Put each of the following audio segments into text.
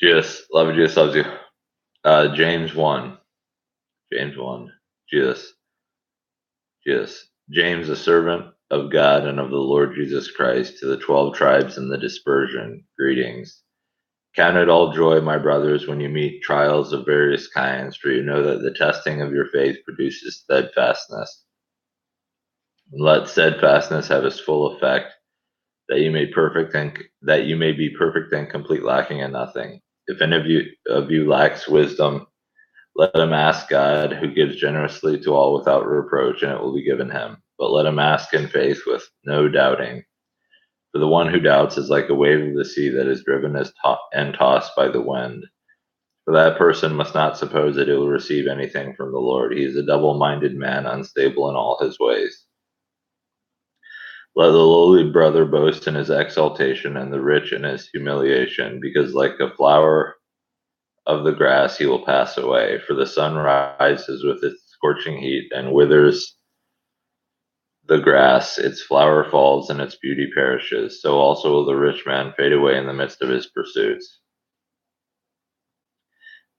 Jesus, love you, Jesus loves you. James 1. James 1. Jesus. Jesus. James, a servant of God and of the Lord Jesus Christ, to the 12 tribes in the dispersion, greetings. Count it all joy, my brothers, when you meet trials of various kinds, for you know that the testing of your faith produces steadfastness. And let steadfastness have its full effect, that you may be perfect and complete, lacking in nothing. If any of you lacks wisdom, let him ask God, who gives generously to all without reproach, and it will be given him. But let him ask in faith with no doubting. For the one who doubts is like a wave of the sea that is driven and tossed by the wind. For that person must not suppose that he will receive anything from the Lord. He is a double-minded man, unstable in all his ways. Let the lowly brother boast in his exaltation, and the rich in his humiliation, because like a flower of the grass he will pass away. For the sun rises with its scorching heat and withers the grass, its flower falls, and its beauty perishes. So also will the rich man fade away in the midst of his pursuits.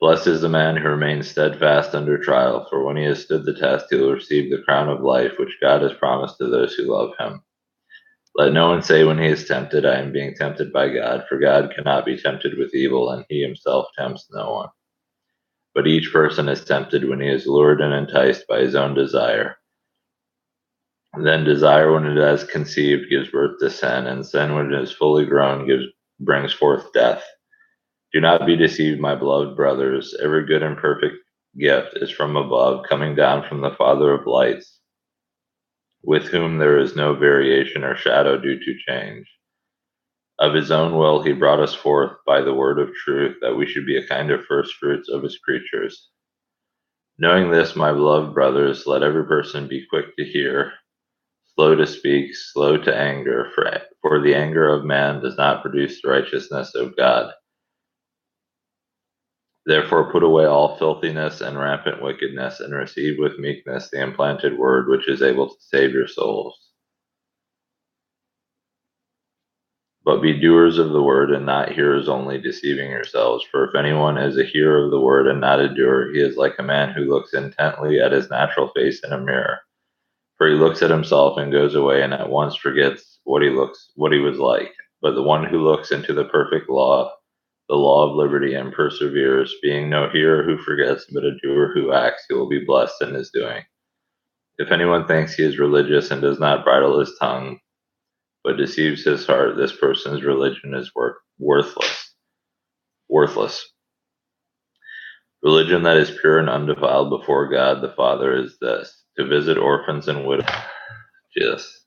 Blessed is the man who remains steadfast under trial, for when he has stood the test, he will receive the crown of life which God has promised to those who love him. Let no one say when he is tempted, I am being tempted by God, for God cannot be tempted with evil, and he himself tempts no one. But each person is tempted when he is lured and enticed by his own desire. Then desire, when it has conceived, gives birth to sin, and sin, when it is fully grown, brings forth death. Do not be deceived, my beloved brothers. Every good and perfect gift is from above, coming down from the Father of lights, with whom there is no variation or shadow due to change. Of his own will he brought us forth by the word of truth, that we should be a kind of first fruits of his creatures. Knowing this, my beloved brothers, let every person be quick to hear, slow to speak, slow to anger, for the anger of man does not produce the righteousness of God. Therefore put away all filthiness and rampant wickedness, and receive with meekness the implanted word, which is able to save your souls. But be doers of the word, and not hearers only, deceiving yourselves. For if anyone is a hearer of the word and not a doer, he is like a man who looks intently at his natural face in a mirror. For he looks at himself and goes away, and at once forgets what he was like. But the one who looks into the perfect law, the law of liberty, and perseveres, being no hearer who forgets, but a doer who acts, he will be blessed in his doing. If anyone thinks he is religious and does not bridle his tongue, but deceives his heart, this person's religion is worthless. Worthless. Religion that is pure and undefiled before God the Father is this: to visit orphans and widows. Yes.